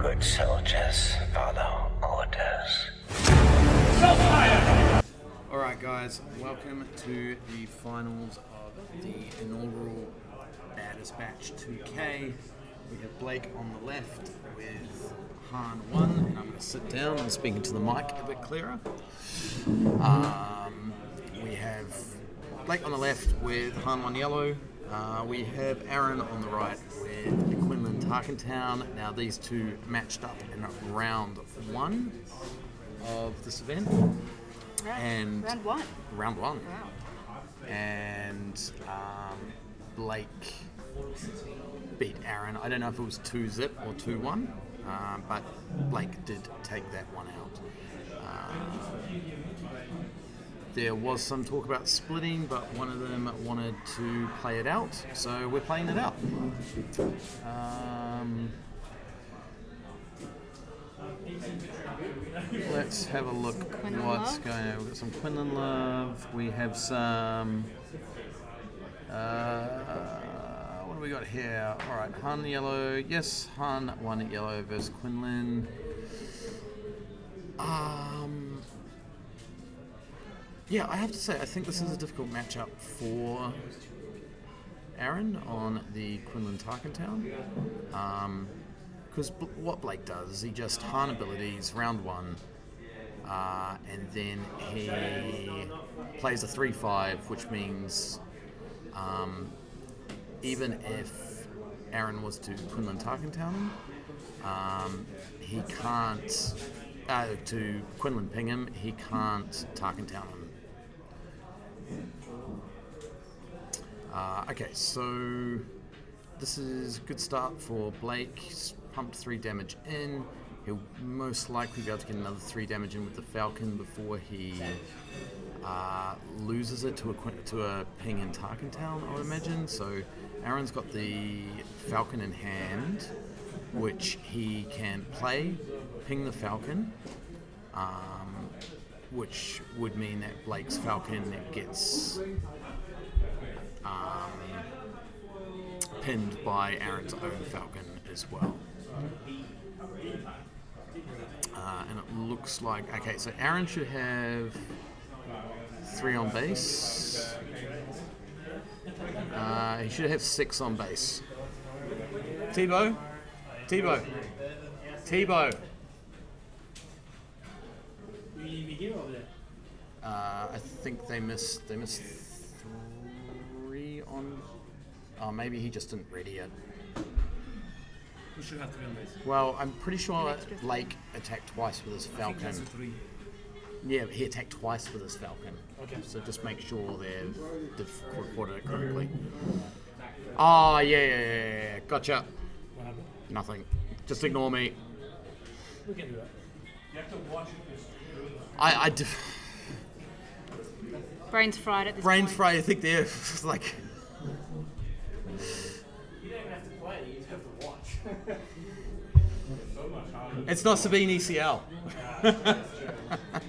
Good soldiers follow orders. Alright guys, welcome to the finals of the inaugural Baddest Batch 2K. We have Blake on the left with Han 1, and I'm going to sit down and speak into the mic a bit clearer. We have Blake on the left with Han 1 Yellow. We have Aaron on the right with Quinlan Tarkentown. Now these two matched up in round 1 of this event. Round one. Wow. And Blake beat Aaron. I don't know if it was 2-0 or 2-1, but Blake did take that one out. There was some talk about splitting, but one of them wanted to play it out, so we're playing it out. Let's have a look Quinlan what's love. going on. We've got some Quinlan love. We have some... what do we got here? Alright, Han Yellow. Yes, Han 1 Yellow versus Quinlan. Yeah, I have to say, I think this is a difficult matchup for Aaron on the Quinlan Tarkentown. Because what Blake does is he just Han abilities round 1, and then he plays a 3-5, which means even if Aaron was to Quinlan Tarkentown him, he can't, to Quinlan ping him, he can't Tarkentown him. Okay, so this is a good start for Blake. He's pumped 3 damage in. He'll most likely be able to get another 3 damage in with the Falcon before he loses it to a ping in Tarkentown, I would imagine. So Aaron's got the Falcon in hand, which he can play, ping the Falcon, which would mean that Blake's Falcon gets pinned by Aaron's own Falcon as well. And it looks like, okay, so Aaron should have 3 on base. He should have 6 on base. Tebow. I think they missed 3 on. Oh, maybe he just didn't ready it. Who should have 3 on base? Well, I'm pretty sure Blake attacked twice with his I think Falcon. that's a 3. Yeah, he attacked twice with his Falcon. Okay. So just make sure they've reported it correctly. Oh, yeah. Gotcha. What happened? Nothing. Just ignore me. We can do that. You have to watch it. Brain's fried at this Brain point. fry, I think they're like... You don't even have to play, you just have to watch. It's not Sabine ECL.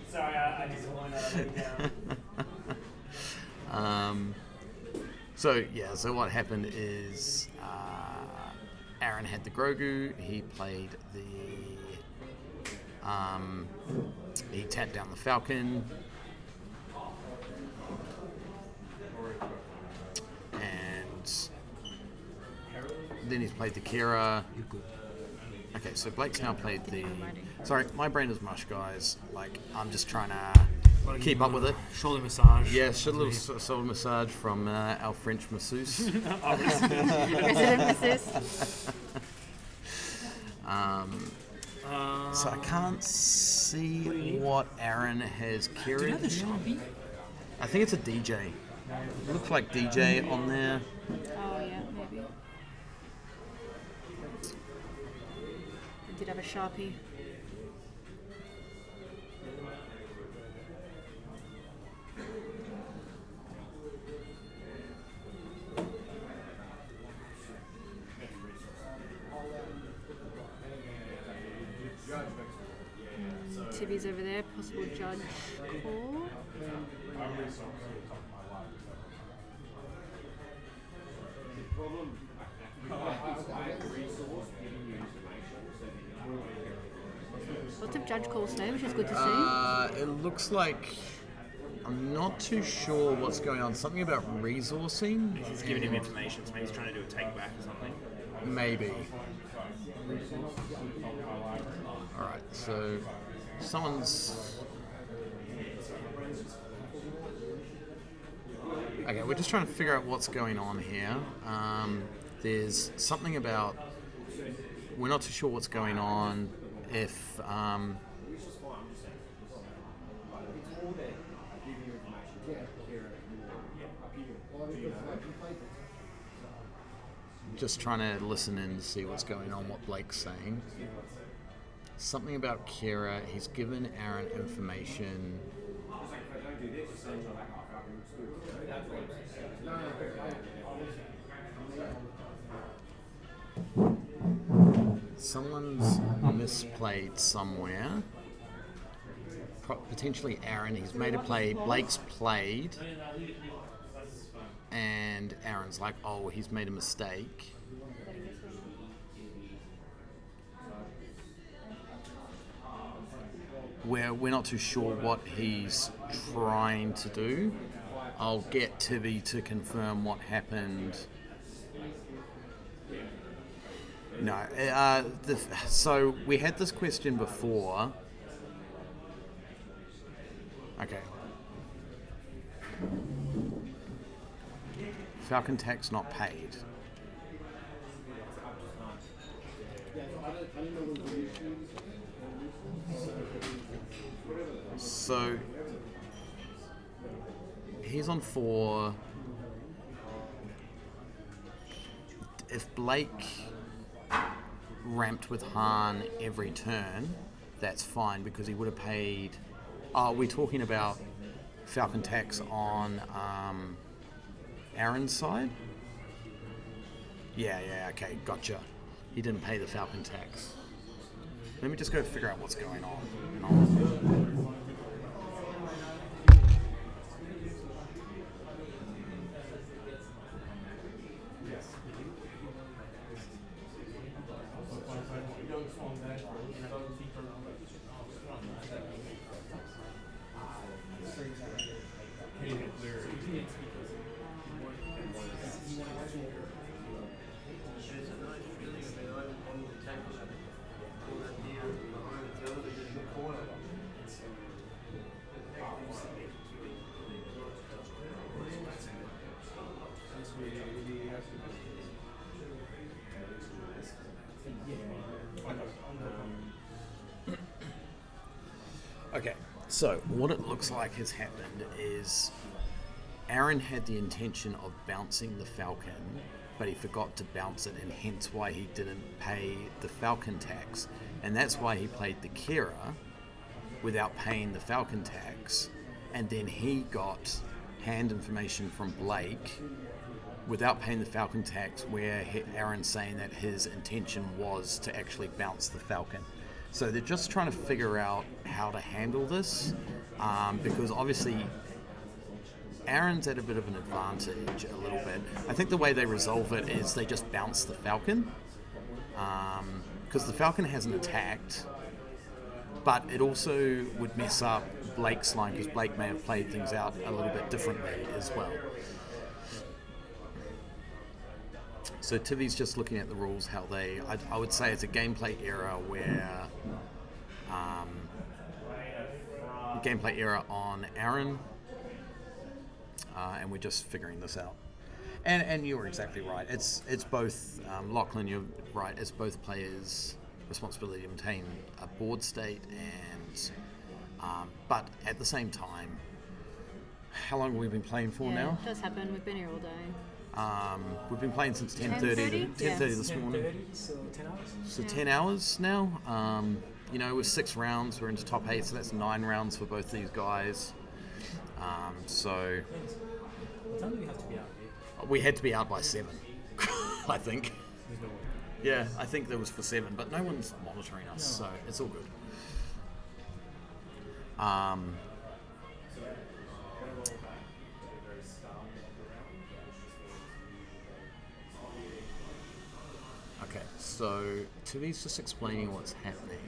Sorry, I disappointed. So what happened is Aaron had the Grogu, he played he tapped down the Falcon, and then he's played the Kira. Okay, so Blake's now played the... Sorry, my brain is mush, guys. Like, I'm just trying to keep up with it. Shoulder massage. Yeah, a little shoulder massage from our French masseuse. Resident masseuse. So I can't see what Aaron has carried. Do you have the Sharpie? I think it's a DJ. It looks like DJ on there. Oh yeah, maybe. I did have a Sharpie. Tibby's over there, possible judge call. Lots of judge calls today, which is good to see. It looks like I'm not too sure what's going on. Something about resourcing. He's giving him information, so maybe he's trying to do a take back or something. Maybe. Alright, so someone's... Okay, we're just trying to figure out what's going on here. There's something about... We're not too sure what's going on. If... just trying to listen in to see what's going on, what Blake's saying. Something about Kira. He's given Aaron information. Someone's misplayed somewhere. Potentially Aaron. He's made a play. Blake's played. And Aaron's like, oh, he's made a mistake. We're not too sure what he's trying to do. I'll get Tivy to confirm what happened. No, so we had this question before. Okay. Falcon tax not paid. So he's on 4. If Blake ramped with Han every turn, that's fine because he would have paid. Oh, we're talking about Falcon tax on Aaron's side? Yeah, okay, gotcha. He didn't pay the Falcon tax. Let me just go figure out what's going on. Okay, so what it looks like has happened is Aaron had the intention of bouncing the Falcon, but he forgot to bounce it, and hence why he didn't pay the Falcon tax. And that's why he played the Kira without paying the Falcon tax, and then he got hand information from Blake without paying the Falcon tax, where Aaron's saying that his intention was to actually bounce the Falcon. So they're just trying to figure out how to handle this, because obviously Aaron's at a bit of an advantage a little bit. I think the way they resolve it is they just bounce the Falcon, because the Falcon hasn't attacked, but it also would mess up Blake's line, because Blake may have played things out a little bit differently as well. So Tivy's just looking at the rules, how I would say it's a gameplay error where gameplay error on Aaron, and we're just figuring this out. And you're exactly right. It's both Lachlan. You're right. It's both players' responsibility to maintain a board state, and but at the same time, how long have we been playing for now? It does happen. We've been here all day. We've been playing since 10:30 this morning. 10:30, so 10 hours? So 10 hours now. With 6 rounds, we're into top 8, so that's 9 rounds for both these guys. So What time do we have to be out here? we had to be out by 7, I think. There's no way. Yeah, I think there was for 7, but no one's monitoring us, so it's all good. Okay, so Tivy's just explaining what's happening.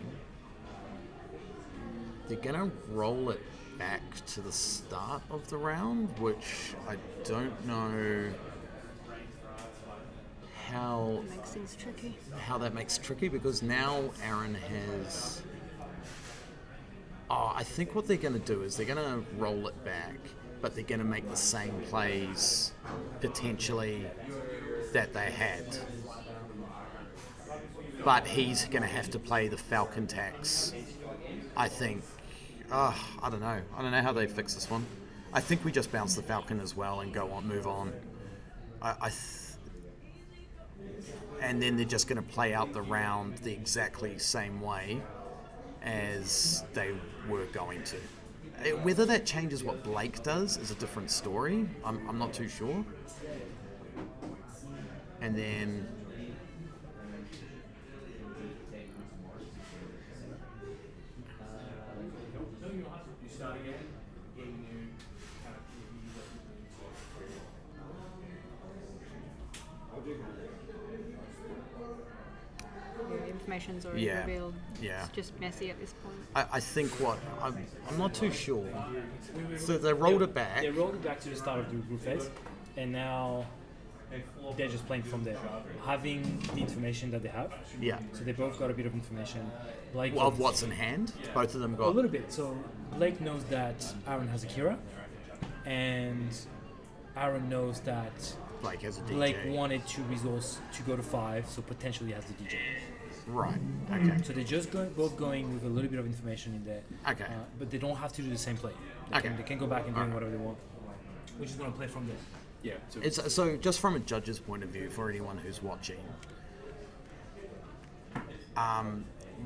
they're going to roll it back to the start of the round, which I don't know how Makes things tricky. that makes tricky, because now Aaron has... I think what they're going to do is they're going to roll it back, but they're going to make the same plays, potentially, that they had. But he's going to have to play the Falcon tax, I think. I don't know. I don't know how they fix this one. I think we just bounce the Falcon as well and go on, move on. And then they're just going to play out the round the exactly same way as they were going to. Whether that changes what Blake does is a different story. I'm not too sure. And then... Information's already revealed. Yeah. It's just messy at this point. I think I'm not too sure. So they rolled it back. They rolled it back to the start of the group phase, and now they're just playing from there, having the information that they have. Yeah. So they both got a bit of information. Blake Of what's in hand? Both of them got... a little bit. So Blake knows that Aaron has a Kira, and Aaron knows that Blake has a DJ. Blake wanted to resource to go to 5, so potentially has the DJ. Right, okay. So they're just both going with a little bit of information in there. Okay. But they don't have to do the same play. They can go back and doing whatever they want. We're just going to play from there. Yeah. So just from a judge's point of view, for anyone who's watching,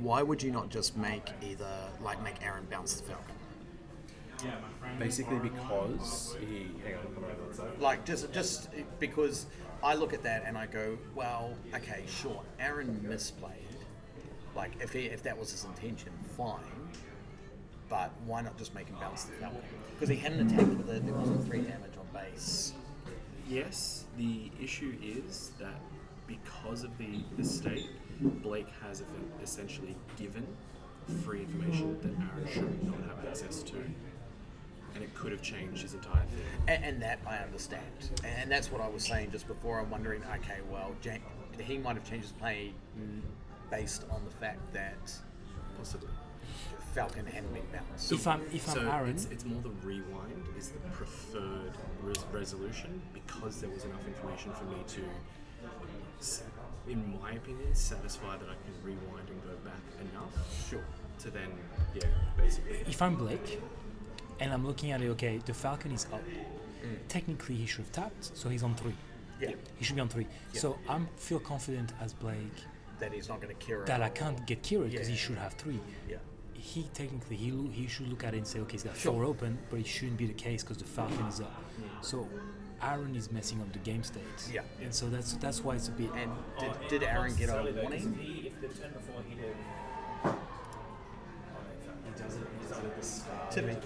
why would you not just make Aaron bounce the Falcon? Basically because he... Hang on, come over that side. Like, just because I look at that and I go, well, okay, sure, Aaron misplayed. Like, if that was his intention, fine. But why not just make him bounce the Falcon? Because he hadn't attacked with it, there wasn't 3 damage on base. Yes, the issue is that because of the state, Blake has essentially given free information that Aaron should not have access to. And it could have changed his entire thing. And that I understand. And that's what I was saying just before. I'm wondering, okay, well, he might have changed his play based on the fact that Possibly. Falcon hadn't been bounced. If I'm So Aaron, it's more the rewind is the preferred resolution, because there was enough information for me to, in my opinion, satisfy that I can rewind and go back enough. Sure. To then, basically. if I'm Blake, and I'm looking at it, okay, the Falcon is up. Technically, he should have tapped, so he's on 3. Yeah. He should be on 3. Yeah. So I feel confident as Blake That he's not going to Kira. that I can't get Kira because Yeah. he should have 3. Yeah. He technically he should look at it and say, okay, he's got Sure. 4 open, but it shouldn't be the case because the Falcon is up. So Aaron is messing up the game state. Yeah. And so that's why it's a bit. And did Aaron get a warning? If the turn before he did... Tipping.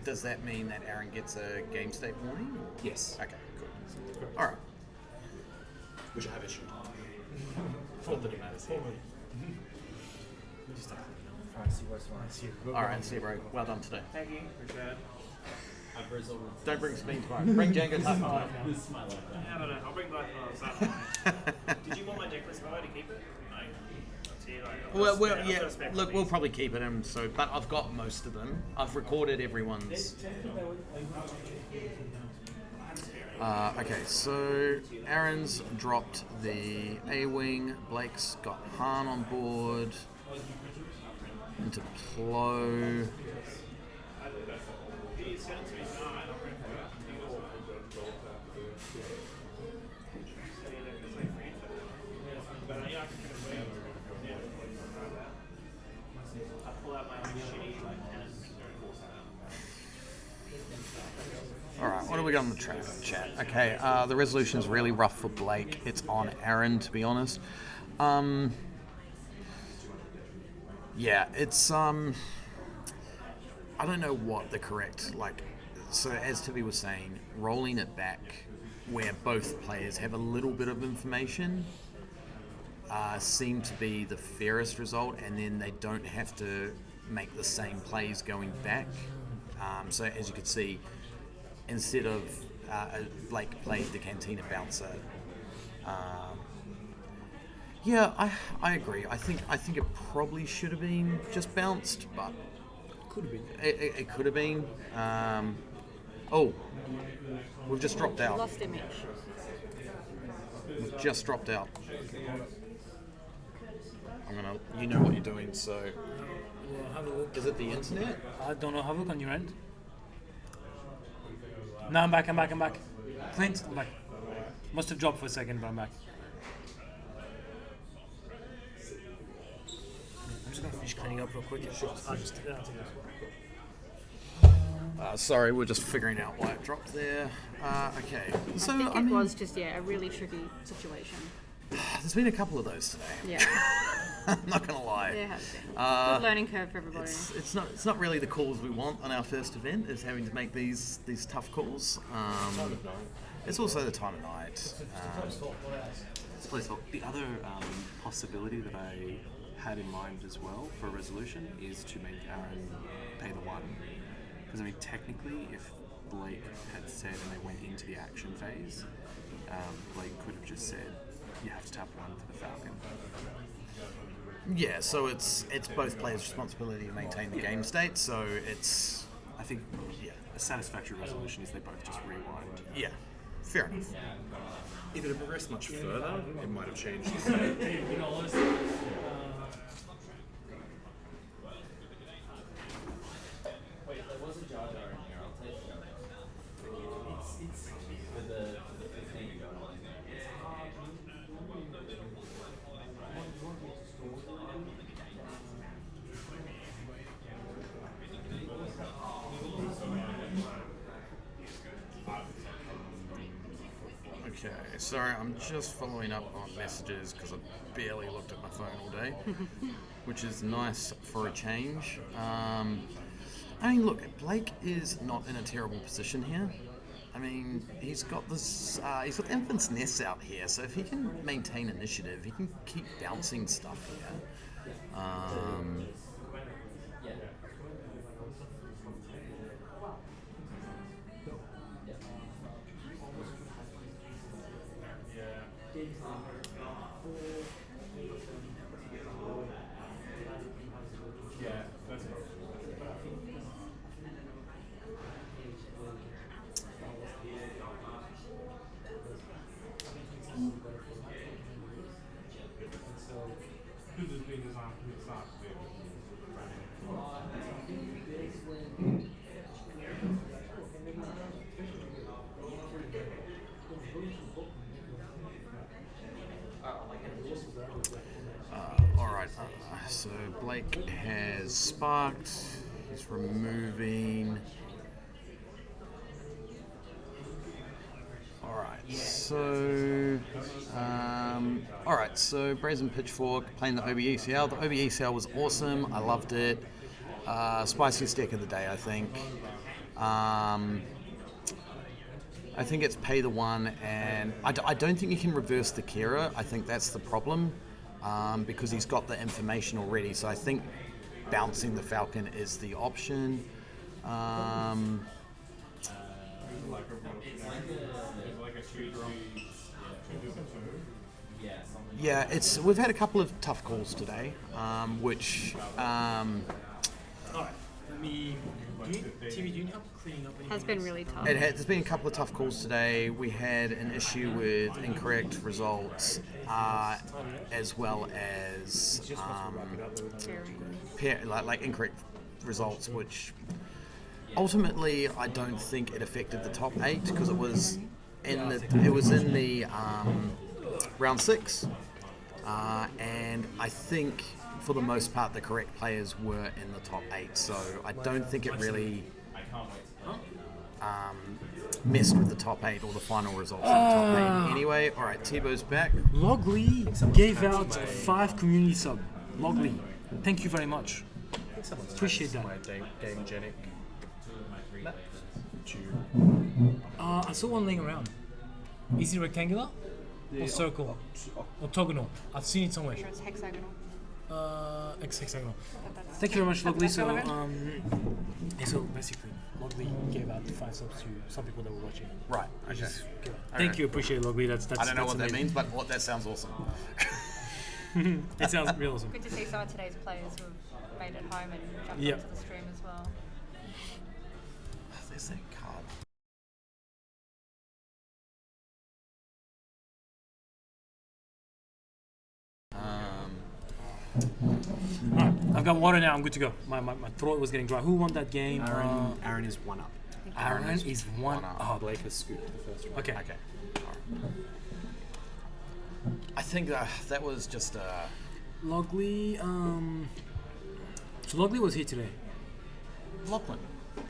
Does that mean that Aaron gets a game state warning? Or? Yes. Okay, cool. All right. Which I have issued. Not that it matters here. All right, see you, bro. Well done today. Thank you. Appreciate it. Don't bring Speed tomorrow. Bring Django tomorrow. I don't know. I'll bring back Saturday. Did you want my deck list to keep it? No. Well, yeah. Look, we'll probably keep it. But I've got most of them. I've recorded everyone's. Okay, so Aaron's dropped the A-Wing. Blake's got Han on board. Into Plo. Alright, what do we got on the chat? Okay, the resolution is really rough for Blake. It's on Aaron, to be honest. Yeah, it's I don't know what the correct, so as Tibi was saying, rolling it back where both players have a little bit of information seemed to be the fairest result, and then they don't have to make the same plays going back. So as you could see, instead of Blake played the Cantina bouncer. Yeah, I agree. I think it probably should have been just bounced, but Could have been. it could have been. Oh, we've just dropped out. Lost image. We've just dropped out. You know what you're doing, so. Well, have a look. Is it the internet? I don't know. Have a look on your end. No, I'm back. Clint, I'm back. Must have dropped for a second, but I'm back. I'm just gonna finish cleaning up real quick. I'll just take this. Sorry, we're just figuring out why it dropped there. Okay, so I think it was just a really tricky situation. there's been a couple of those today. Yeah, I'm not gonna lie. there has been. Good learning curve for everybody. It's not really the calls we want on our first event. Is having to make these tough calls. It's also the time of night. It's Blake's fault. The other possibility that I had in mind as well for a resolution is to make Aaron pay the one. Because I mean, technically, if Blake had said and they went into the action phase, Blake could have just said, "You have to tap one for the Falcon." Yeah, so it's both players' responsibility to maintain the game state. So it's I think a satisfactory resolution is they both just rewind. yeah, fair enough. If it had progressed much further, it might have changed the state. Okay, sorry, I'm just following up on messages because I barely looked at my phone all day, which is nice for a change. I mean, look, Blake is not in a terrible position here. I mean, he's got this, he's got the Infant's Nest out here, so if he can maintain initiative, he can keep bouncing stuff here. So Blake has sparked. He's removing. Alright, so Brazen Pitchfork playing the OBECL. The OBECL was awesome. I loved it. Spiciest deck of the day, I think. I think it's pay the one, and I don't think you can reverse the Kira. I think that's the problem, because he's got the information already. So I think bouncing the Falcon is the option. Yeah, we've had a couple of tough calls today, which. TV, do you help cleaning up? Has been really tough. There's been a couple of tough calls today. We had an issue with incorrect results, as well as like incorrect results, which ultimately I don't think it affected the top 8 because it was in the round 6, and I think for the most part the correct players were in the top 8, so I don't think it really messed with the top 8 or the final results in the top 8. Anyway, alright, Tebow's back. Logley gave out 5 community sub. Logley, thank you very much. Appreciate that. I saw one laying around. Is it rectangular or circle? Orthogonal? I've seen it somewhere. Sure, it's hexagonal. Hexagonal. Thank you very much, Logley. So, so basically, Logley gave out 5 subs to some people that were watching. Right. I just Okay. gave out. Thank you, appreciate it, Logley. That's I don't know that's what that amazing. means, but that sounds awesome. It sounds real awesome. Good to see some of today's players who've made it home and jumped Yep. onto the stream as well. There's that card. Alright, I've got water now. I'm good to go. My throat was getting dry. Who won that game? Aaron is 1 up. Aaron is one. up. Oh, Blake has scooped the first round. okay. Okay. I think that was just Logley. So Logley was here today. Lachlan.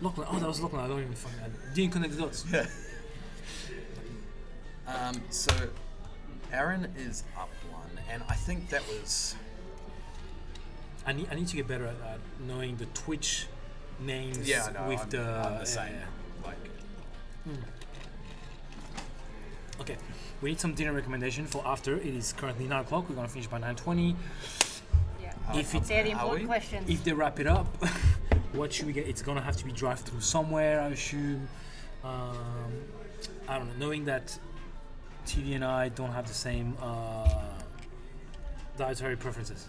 Lachlan. Oh, that was Lachlan. I don't even fucking. I didn't connect the dots. So Aaron is up 1, and I think that was. I need to get better at knowing the Twitch names with I'm the same. yeah. Like, Okay, we need some dinner recommendation for after. It is currently 9 o'clock. We're gonna finish by 9:20. Yeah. If it's They're the Are important we? questions. if they wrap it up, what should we get? It's gonna have to be drive through somewhere, I assume. I don't know. Knowing that TV and I don't have the same dietary preferences.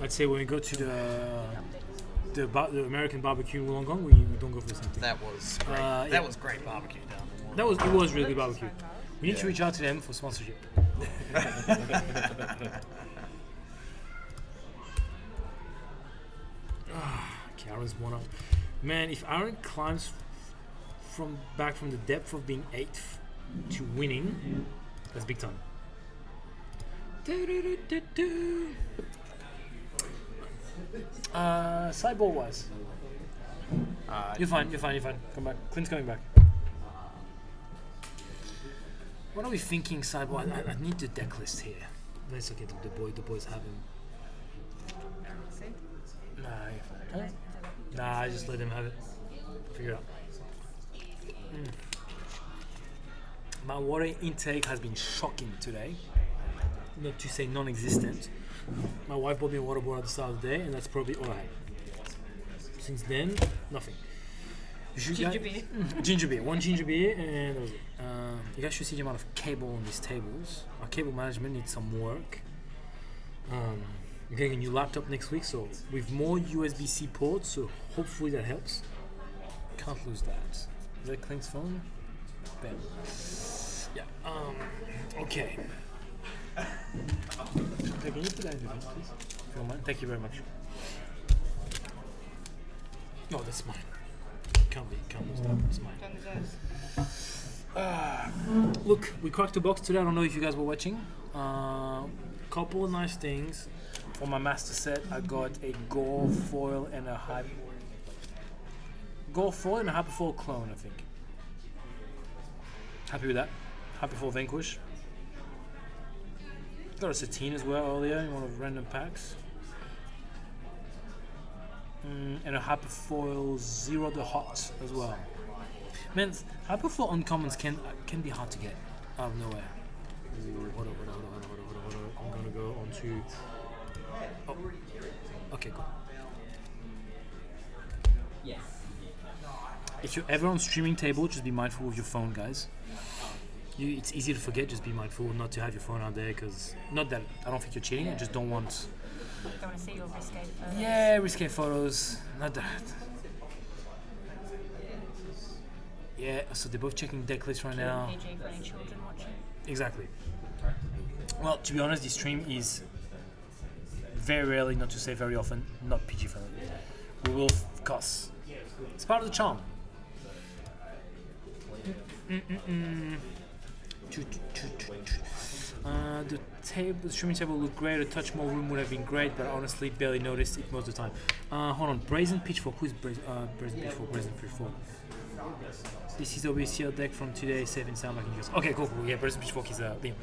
I'd say when we go to the American barbecue in Wollongong, we don't go for the same thing. that was great. Yeah. That was great barbecue down there. It was really good barbecue. We need to reach out to them for sponsorship. Okay, Aaron's 1 up. Man, if Aaron climbs back from the depth of being 8th to winning, that's big time. Sideball wise. You're fine. Come back. Clint's coming back. What are we thinking, Sideball? I need the deck list here. That's okay, the boys have him. See? Nah, you're fine. Nah, I just let them have it. Figure it out. My water intake has been shocking today. Not to say non-existent. My wife bought me a water bottle at the start of the day, and that's probably all I had. Since then, nothing. Ginger beer. Ginger beer. 1 ginger beer, and that was it. You guys should see the amount of cable on these tables. Our cable management needs some work. We're getting a new laptop next week, so with more USB-C ports, so hopefully that helps. Can't lose that. Is that Clint's phone? Bam. Yeah. Okay. Hey, can you put that in the bin, please? If you don't mind. Thank you very much. Oh, that's mine. Can't lose that. It's mine. Don't deserve. Look, we cracked the box today. I don't know if you guys were watching. Couple of nice things. For my master set, I got a Gore foil and a Hyperfoil clone, I think. Happy with that. Hyperfoil Vanquish. Got a Satine as well earlier in one of the random packs. And a Hyperfoil Zero the Hot as well. Man, Hyperfoil uncommons can be hard to get out of nowhere. Ooh, hold on. I'm gonna go on to. Oh, okay, cool. Yes. If you're ever on streaming table, just be mindful with your phone, guys. It's easy to forget. Just be mindful not to have your phone out there, because not that I don't think you're cheating. I just don't want. Don't want to see your risque photos. Yeah, risque photos. Not that. Yeah, so they're both checking deck lists right now. PG for any children watching. Exactly. Well, to be honest, this stream is very rarely, not to say very often, not PG friendly. We will cuss. It's part of the charm. The streaming table looked great. A touch more room would have been great, but honestly, barely noticed it most of the time. Hold on, Brazen Pitchfork. Who's Brazen Pitchfork? This is obviously a deck from today, safe and sound like you guys. Okay, cool. Yeah, Brazen Pitchfork is Liam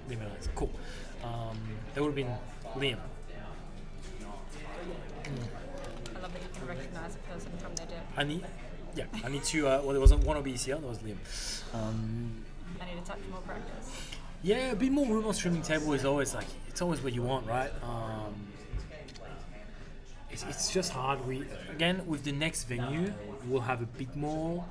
and Elias. Cool. That would have been Liam. I love that you can recognise a person from their deck. I need to. Well, there wasn't one OBECL. That was Liam. I need to touch more practice. Yeah, a bit more room on streaming table is always like it's always what you want, right? It's just hard. We again with the next venue, we'll have a bit more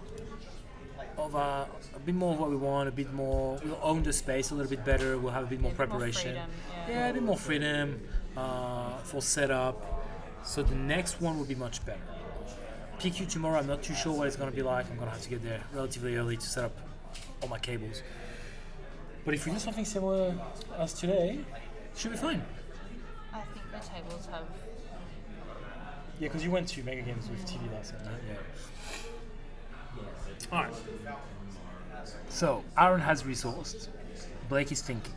of what we want. A bit more. We'll own the space a little bit better. We'll have a bit more preparation. More freedom, Yeah, a bit more freedom for setup. So the next one will be much better. PQ tomorrow, I'm not too sure what it's going to be like. I'm going to have to get there relatively early to set up all my cables. But if we do something similar as today, it should be fine. I think the tables have. Yeah, because you went to Mega Games with TV last night, right? Yeah. Alright. So, Aaron has resourced. Blake is thinking.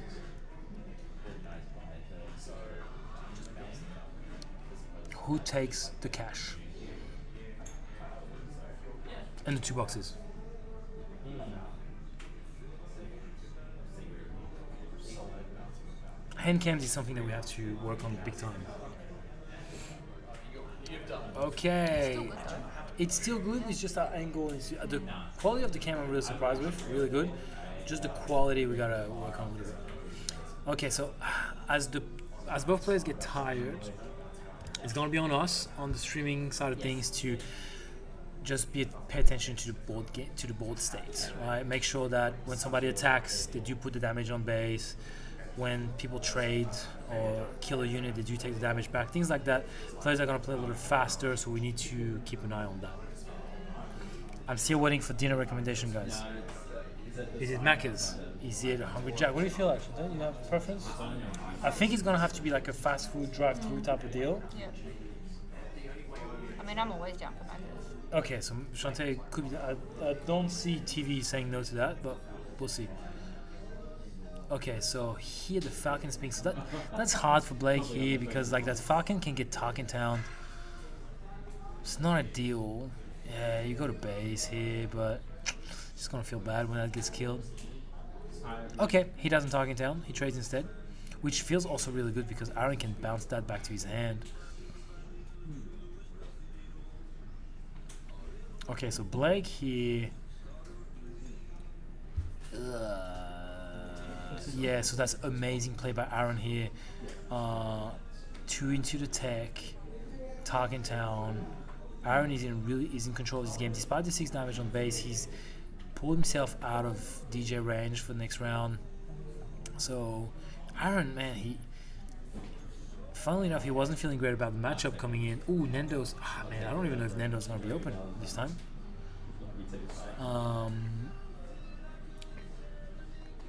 Who takes the cash? And the 2 boxes. Hand cams is something that we have to work on big time. Okay. It's still good, it's just our angle. The quality of the camera I'm really surprised with, really good. Just the quality we gotta work on a little bit. Okay, so as both players get tired, it's gonna be on us on the streaming side of things to just pay attention to the board states, right? Make sure that when somebody attacks, they do put the damage on base. When people trade or kill a unit, they do take the damage back. Things like that. Players are gonna play a little faster, so we need to keep an eye on that. I'm still waiting for dinner recommendation, guys. Is it Macca's? Is it Hungry Jack? What do you feel like? Do you have a preference? I think it's gonna have to be like a fast food drive-through type of deal. Yeah. I mean, I'm always down for Macca's. Okay, so Shantae could be. I don't see TV saying no to that, but we'll see. Okay, so here the Falcon's ping. So that's hard for Blake here because like that Falcon can get Tarkin Town. It's not ideal. Yeah, you go to base here, but just gonna feel bad when that gets killed. Okay, he doesn't Tarkin Town. He trades instead, which feels also really good because Aaron can bounce that back to his hand. Okay, so Blake here. Yeah, so that's amazing play by Aaron here. 2 into the tech, Target Town. Aaron is in control of this game. Despite the 6 damage on base, he's pulled himself out of DJ range for the next round. So Aaron, man, funnily enough, he wasn't feeling great about the matchup coming in. Ooh, Nendo's. Man, I don't even know if Nendo's gonna be open this time.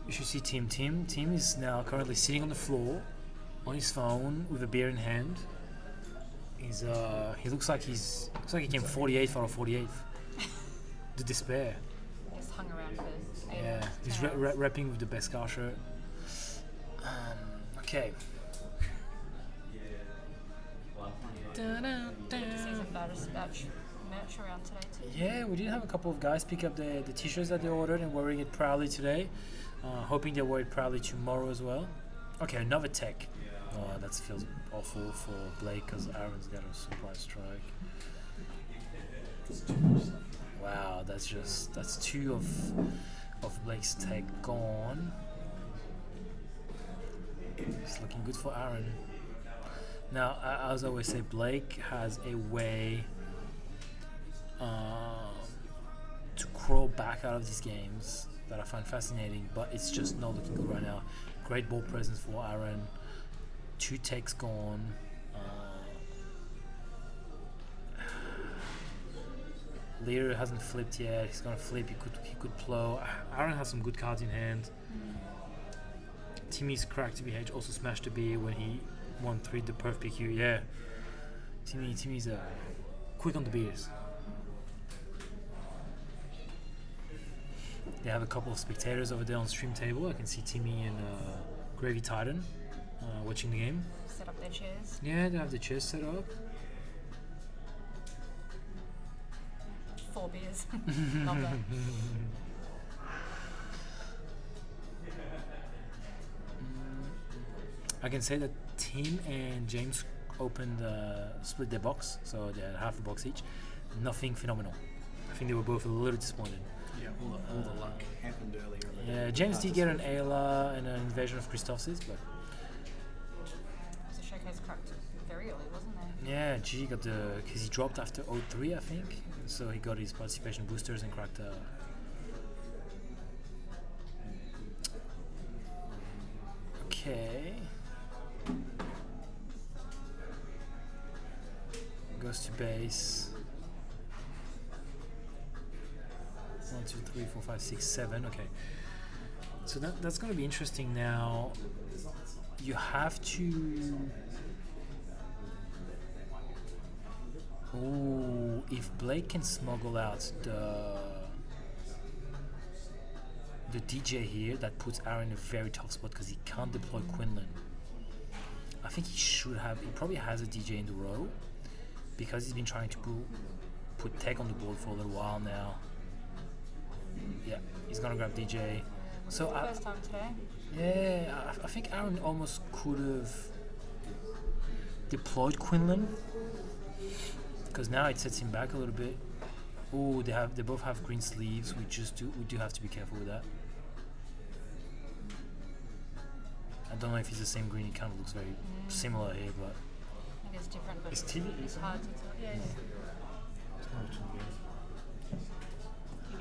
You should see Tim. Tim is now currently sitting on the floor on his phone with a beer in hand. He looks like he came 48th out of 48th. The despair. Just hung around for 8 Yeah, he's repping with the Beskar shirt. Okay. Good to see some Baddest Batch merch around today too. Yeah, we did have a couple of guys pick up the t-shirts that they ordered and wearing it proudly today. Hoping they wear it proudly tomorrow as well. Okay, another tech. Oh, that feels awful for Blake because Aaron's got a surprise strike. Wow, that's 2 of Blake's tech gone. It's looking good for Aaron. Now, as I always say, Blake has a way to crawl back out of these games that I find fascinating, but it's just not looking good right now. Great ball presence for Aaron. 2 techs gone. Leader hasn't flipped yet. He's gonna flip. He could plow. Aaron has some good cards in hand. Timmy's cracked to BH. Also smashed a B when he 1-3 the perf PQ. Yeah. Timmy's quick on the beers. They have a couple of spectators over there on the stream table. I can see Timmy and Gravy Titan watching the game. Set up their chairs. Yeah, they have the chairs set up. 4 beers. Love that. I can say that Tim and James split their box, so they had half a box each. Nothing phenomenal. I think they were both a little disappointed. Yeah, all the luck happened earlier. Yeah, James did get an Ayla and an invasion of Christophsis, but The showcase cracked very early, wasn't there? yeah, G got because he dropped after 03, I think, so he got his participation boosters and cracked. Okay. Goes to base. 1, 2, 3, 4, 5, 6, 7. Okay. So that's going to be interesting now. You have to. Oh, if Blake can smuggle out the DJ here, that puts Aaron in a very tough spot because he can't deploy Quinlan. I think he should have. He probably has a DJ in the row because he's been trying to put tech on the board for a little while now. Yeah, he's gonna grab DJ. So First time today. yeah, I think Aaron almost could have deployed Quinlan because now it sets him back a little bit. Oh, they both have green sleeves. We do have to be careful with that. I don't know if it's the same green. It kind of looks very similar here, but I think it's different, but It's TV. it's hard to tell. Yeah.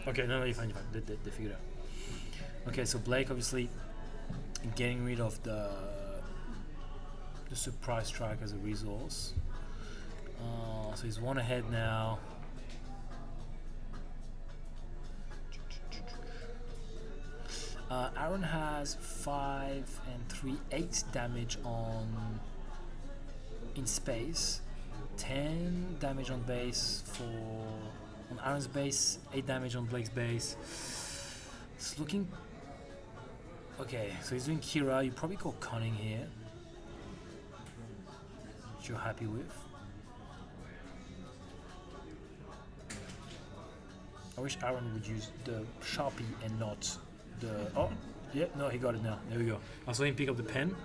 okay. No, you're fine. You're fine. They figured it out. Okay, so Blake obviously getting rid of the surprise strike as a resource. So he's one ahead now. Aaron has 5 and 3, 8 damage in space, 10 damage on base on Aaron's base, 8 damage on Blake's base. It's looking okay. So he's doing Kira. You probably go Cunning here, which you're happy with. I wish Aaron would use the Sharpie and not the... Oh, yeah, no, he got it now. There we go. I saw him pick up the pen.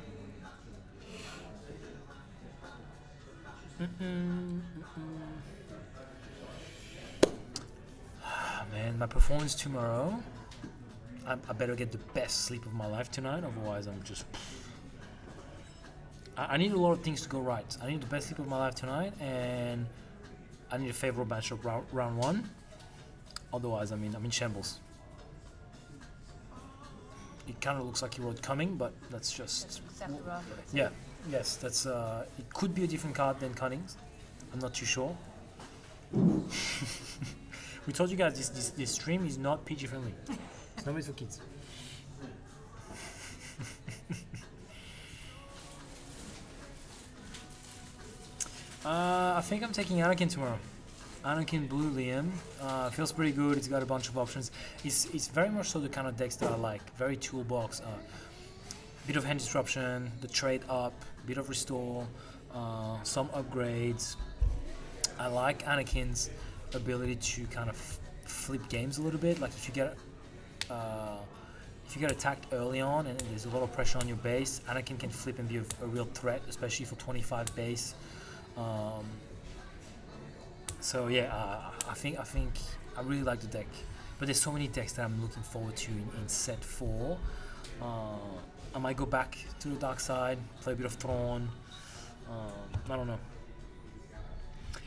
Man, my performance tomorrow, I better get the best sleep of my life tonight, otherwise I'm just... I need a lot of things to go right. I need the best sleep of my life tonight, and I need a favorable matchup round 1. Otherwise, I'm in shambles. It kind of looks like he wrote coming, but that's just... Exactly right. Yeah, yes, that's... it could be a different card than Cunning's. I'm not too sure. We told you guys this stream is not PG friendly. It's not made for kids. I think I'm taking Anakin tomorrow. Anakin Blue Liam feels pretty good. It's got a bunch of options. It's very much so the kind of decks that I like. Very toolbox. Bit of hand disruption, the trade up, bit of restore, some upgrades. I like Anakin's ability to kind of flip games a little bit. Like if you get attacked early on and there's a lot of pressure on your base, Anakin can flip and be a real threat, especially for 25 base. So yeah, I think I really like the deck, but there's so many decks that I'm looking forward to in set 4. I might go back to the dark side, play a bit of Thrawn. I don't know.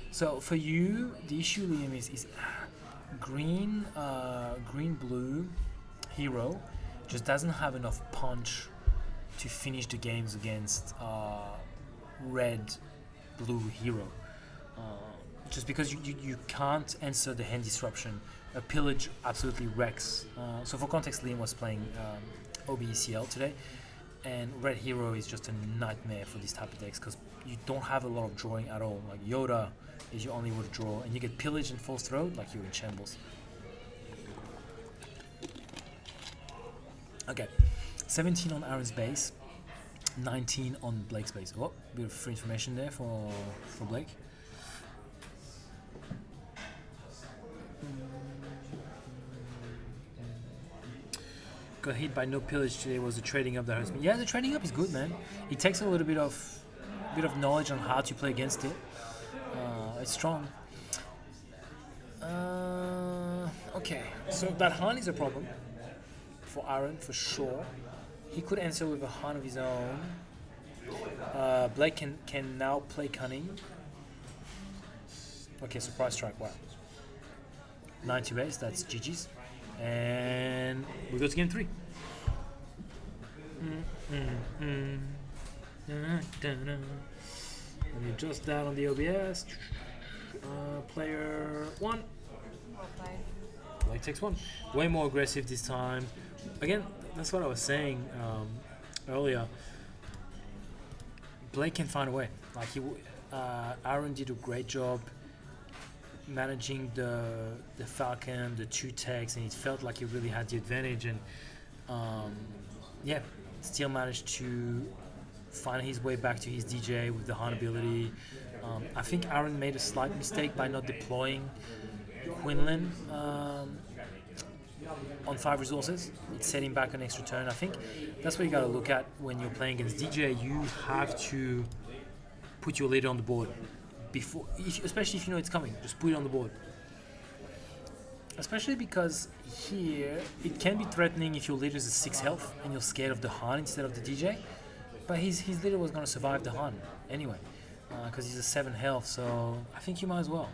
So for you, the issue, Liam, is green blue hero just doesn't have enough punch to finish the games against red blue hero. Just because you can't answer the hand disruption. A pillage absolutely wrecks. So for context, Liam was playing OBECL today, and red hero is just a nightmare for these type of decks because you don't have a lot of drawing at all. Like Yoda is your only way to draw, and you get pillage and false throat, like you're in shambles. Okay, 17 on Aaron's base, 19 on Blake's base. Oh, bit of free information there for Blake. Got hit by no pillage today. Was the trading up that hurts me. Yeah, the trading up is good, man. It takes a little bit of knowledge on how to play against it. It's strong. Okay, so that Han is a problem for Aaron for sure. He could answer with a Han of his own. Blake can now play cunning. Okay, surprise strike. Wow. 90 base. That's GG's, and we go to game 3. Let me adjust that on the OBS. Player 1. Well played. Blake takes 1. Way more aggressive this time. Again, that's what I was saying earlier. Blake can find a way. Like Aaron did a great job managing the Falcon, the 2 techs, and it felt like he really had the advantage. And still managed to find his way back to his DJ with the Han ability. I think Aaron made a slight mistake by not deploying Quinlan on 5 resources. It set him back an extra turn. I think that's what you got to look at when you're playing against DJ. You have to put your leader on the board before, especially if you know it's coming. Just put it on the board. Especially because here it can be threatening if your leader is a 6 health and you're scared of the Han instead of the DJ. But his leader was going to survive the Han anyway, because he's a 7 health. So I think you might as well.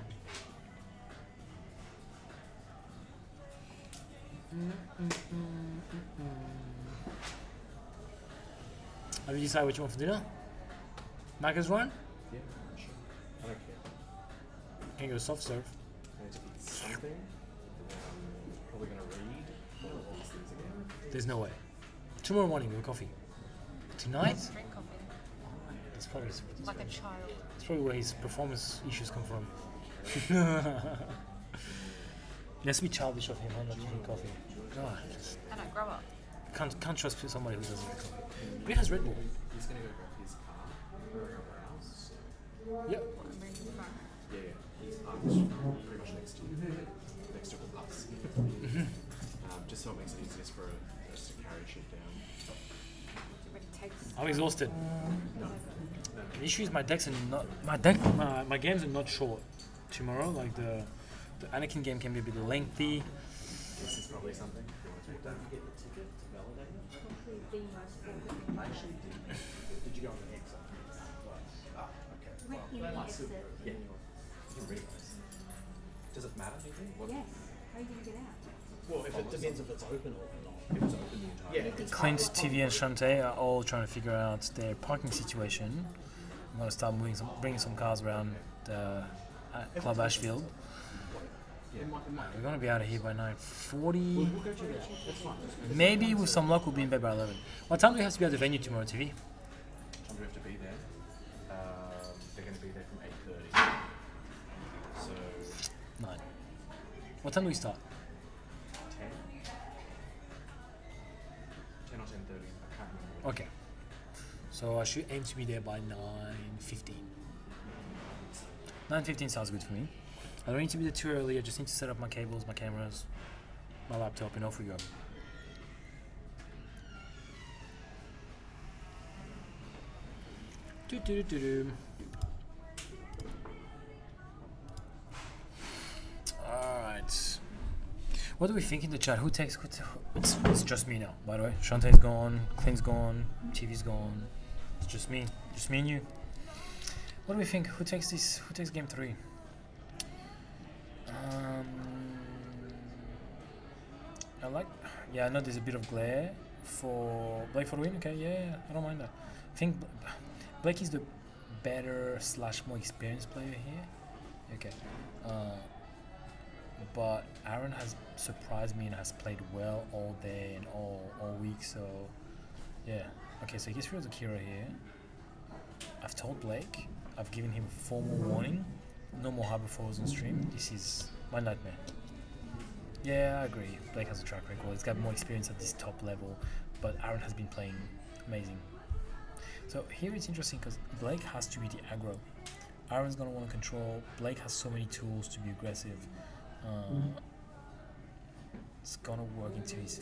Have you decided what you want for dinner? Macca's run? Yeah, sure. I don't care. Can you go soft serve? I need to eat something. Probably going to read all these things again. There's no way. Tomorrow morning with coffee. Tonight? Drink coffee. That's probably Like a child. that's probably where his performance issues come from. It has to be childish of him, not drinking coffee. God, I know, grow up. can't trust somebody who doesn't drink coffee. He has Red Bull. He's going to go grab his car for a couple of hours. Yep. What, and bring the phone. Yeah. He's parked pretty much next to us. Just so it makes it easier for us to carry shit down. Everybody takes. I'm exhausted. No. The issue is my decks are not my games are not short. Tomorrow, like the Anakin game can be a bit lengthy. This is probably something. You want to talk down? Did you go on the exit? Yeah. You realise. Does it matter, do you think? Yes. How are you going to get out? Well, if it depends if it's open or not. If it's open the entire Yeah. Clint, TV, and Shantae are all trying to figure out their parking situation. I'm going to start bringing some cars around the Club Ashfield. We're going to be out of here by 9:40. We'll go to that. That's fine. Maybe with some luck we'll be in bed by 11. What time do we have to be at the venue tomorrow, TV? time we have to be there. They're going to be there from 8:30. So 9. What time do we start? 10? 10 or 10:30. I can't remember. Okay. So I should aim to be there by 9:15. 9:15 sounds good for me. I don't need to be there too early. I just need to set up my cables, my cameras, my laptop, and off we go. Alright. What do we think in the chat? Who takes... It's just me now, by the way. Shantae's gone, Clint's gone, TV's gone. It's just me. Just me and you. What do we think? Who takes this? Who takes game 3? I like... Yeah, I know there's a bit of glare for Blake for the win. Okay, yeah, I don't mind that. I think Blake is the better / more experienced player here. Okay. But Aaron has surprised me and has played well all day and all week, so yeah. Okay, so he gets rid of the Kira here. I've told Blake, I've given him a formal warning. No more Harbor Falls on stream. This is my nightmare. Yeah, I agree. Blake has a track record. He's got more experience at this top level, but Aaron has been playing amazing. So here it's interesting because Blake has to be the aggro. Aaron's going to want to control. Blake has so many tools to be aggressive. It's going to work into his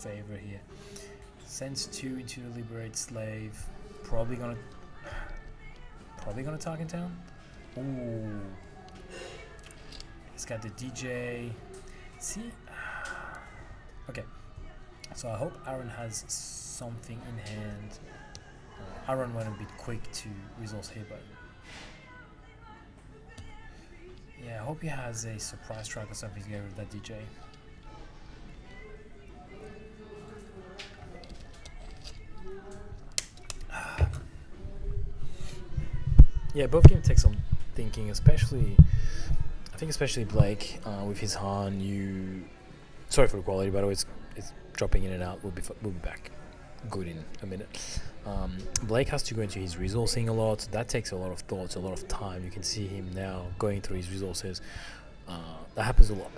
favor here. Sends 2 into the Liberate Slave. Probably going to target town. Ooh. He's got the DJ. See, Okay, so I hope Aaron has something in hand. Aaron went a bit quick to resource here, but yeah, I hope he has a surprise strike or something to get rid of that DJ. Yeah, both games take some thinking, especially Blake with his Han. Sorry for the quality, by the way. It's dropping in and out. We'll be back. Good in a minute. Blake has to go into his resourcing a lot. So that takes a lot of thoughts, a lot of time. You can see him now going through his resources. That happens a lot.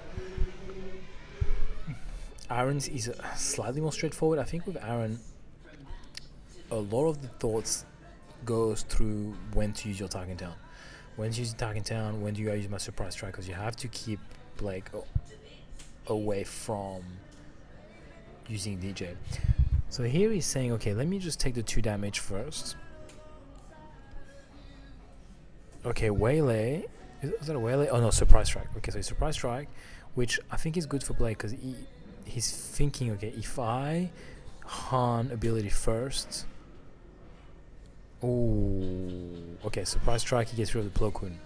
Aaron's is slightly more straightforward. I think with Aaron, a lot of the thoughts goes through when to use your target down. When to use your target down, when do you use my surprise strike? Because you have to keep Blake away from using DJ. So here he's saying, okay, let me just take the 2 damage first. Okay, waylay. Is that a waylay? Oh no, surprise strike. Okay, so surprise strike, which I think is good for Blake because he's thinking, okay, if I Han ability first. Oh, okay, surprise strike, he gets rid of the Plo Koon.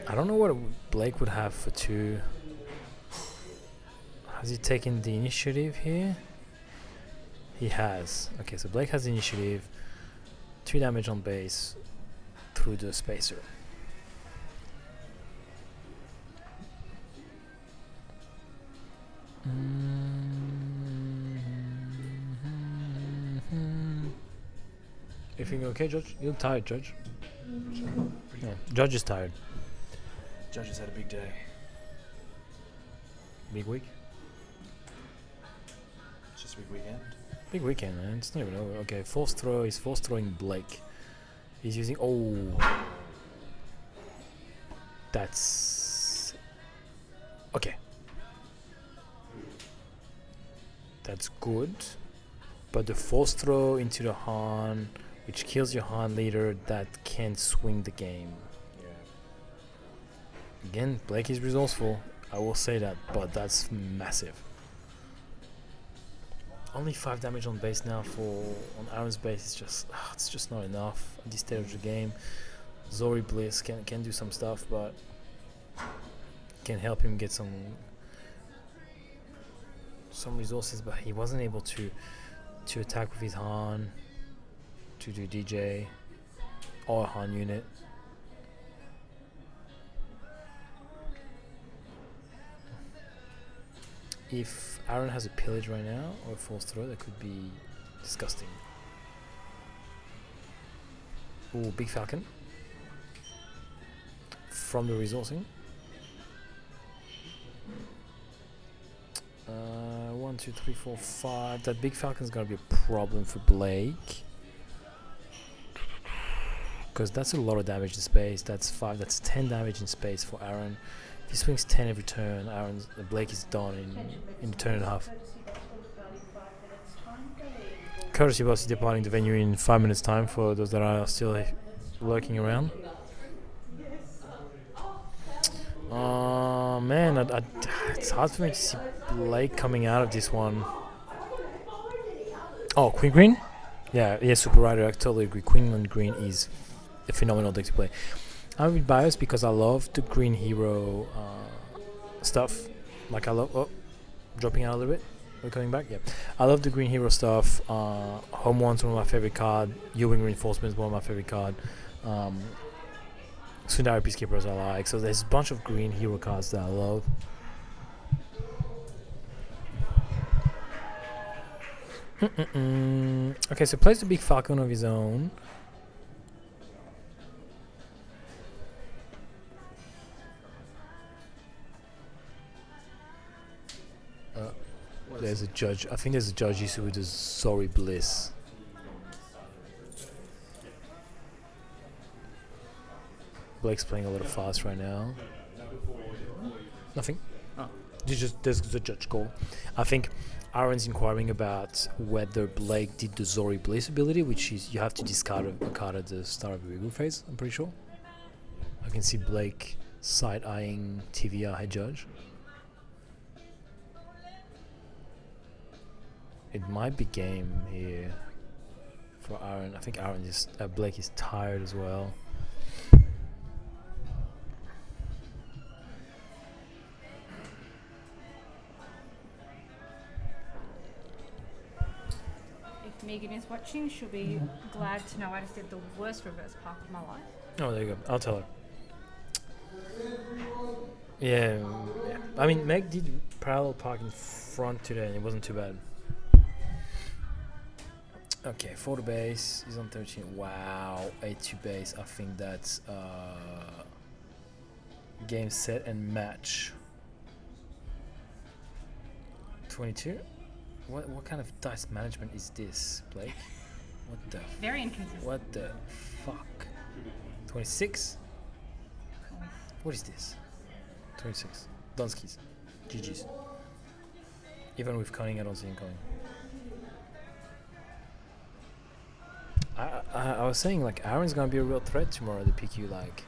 I don't know what Blake would have for 2. Has he taken the initiative here? He has. Okay, so Blake has the initiative. 2 damage on base through the spacer. Everything okay, Judge? You look tired, Judge. Yeah, Judge is tired. Judge has had a big day. Big week? It's just a big weekend. Big weekend, man. It's not even over. Okay, force throw. He's force throwing Blake. He's using. Oh. That's. Okay. That's good. But the force throw into the Han, which kills your Han leader, that can swing the game. Yeah. Again, Blake is resourceful. I will say that, but that's massive. Only 5 damage on base now on Aaron's base. It's just not enough at this stage of the game. Zori Bliss can do some stuff, but can help him get some resources. But he wasn't able to attack with his Han, to do DJ or Han unit. If Aaron has a pillage right now or a force throw, that could be disgusting. Ooh, big falcon from the resourcing. 1, 2, 3, 4, 5. That big falcon's gonna be a problem for Blake, because that's a lot of damage in space. That's 5. That's 10 damage in space for Aaron. If he swings 10 every turn, Blake is done in a turn and a half. Courtesy bus is departing the venue in 5 minutes time for those that are still lurking around. Man, it's hard for me to see Blake coming out of this one. Oh, Queen Green? Yeah, Super Rider, I totally agree. Quinlan Green is a phenomenal deck to play. I'm a bit biased because I love the Green Hero stuff. Like I love... Oh, dropping out a little bit. We're coming back? Yeah. I love the Green Hero stuff. Home One's one of my favorite cards. U-Wing Reinforcement is one of my favorite cards. Sundari Peacekeepers I like. So there's a bunch of Green Hero cards that I love. Okay, so plays the big falcon of his own. There's a judge. I think there's a judge issue with the Zori Bliss. Blake's playing a little fast right now. Nothing. Oh. There's a judge call. I think Aaron's inquiring about whether Blake did the Zori Bliss ability, which is you have to discard a card at the start of the review phase, I'm pretty sure. I can see Blake side-eyeing TVR head judge. it might be game here for Aaron. I think Aaron is Blake is tired as well. If Megan is watching, she'll be glad to know I just did the worst reverse park of my life. Oh, there you go. I'll tell her. Yeah. I mean, Meg did parallel park in front today, and it wasn't too bad. Okay, for the base, he's on 13. Wow, 8-2 base. I think that's game, set, and match. 22. What kind of dice management is this, Blake? What the? Very inconsistent. What the fuck? 26. What is this? 26. Donskis. GG's. Even with Cunning, I don't see him coming. I was saying, like, Aaron's gonna be a real threat tomorrow at the PQ. Like,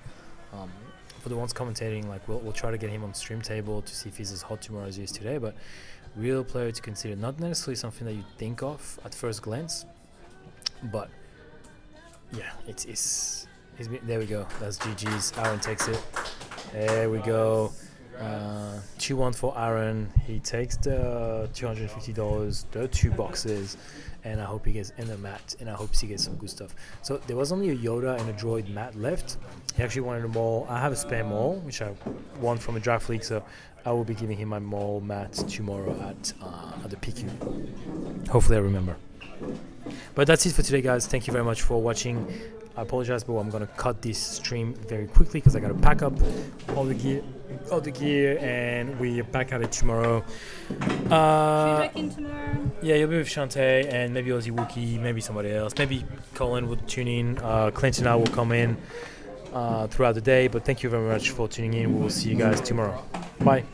for the ones commentating, like, we'll try to get him on stream table to see if he's as hot tomorrow as he is today. But real player to consider, not necessarily something that you think of at first glance, but yeah, it's he's been, there we go. That's GG's. Aaron takes it. There we go. 2-1 for Aaron. He takes the $250, the 2 boxes, and I hope he gets in the mat, and I hope he gets some good stuff. So there was only a Yoda and a Droid mat left. He actually wanted a Maul. I have a spare Maul, which I won from a draft league, so I will be giving him my Maul mat tomorrow at the PQ. Hopefully I remember. But that's it for today, guys. Thank you very much for watching. I apologize, but I'm gonna cut this stream very quickly because I gotta pack up all the gear, and we're back at it tomorrow. Should we back in tomorrow? Yeah, you'll be with Shantae and maybe Aussie Wookie, maybe somebody else. Maybe Colin will tune in. Clint and I will come in throughout the day. But thank you very much for tuning in. We will see you guys tomorrow. Bye.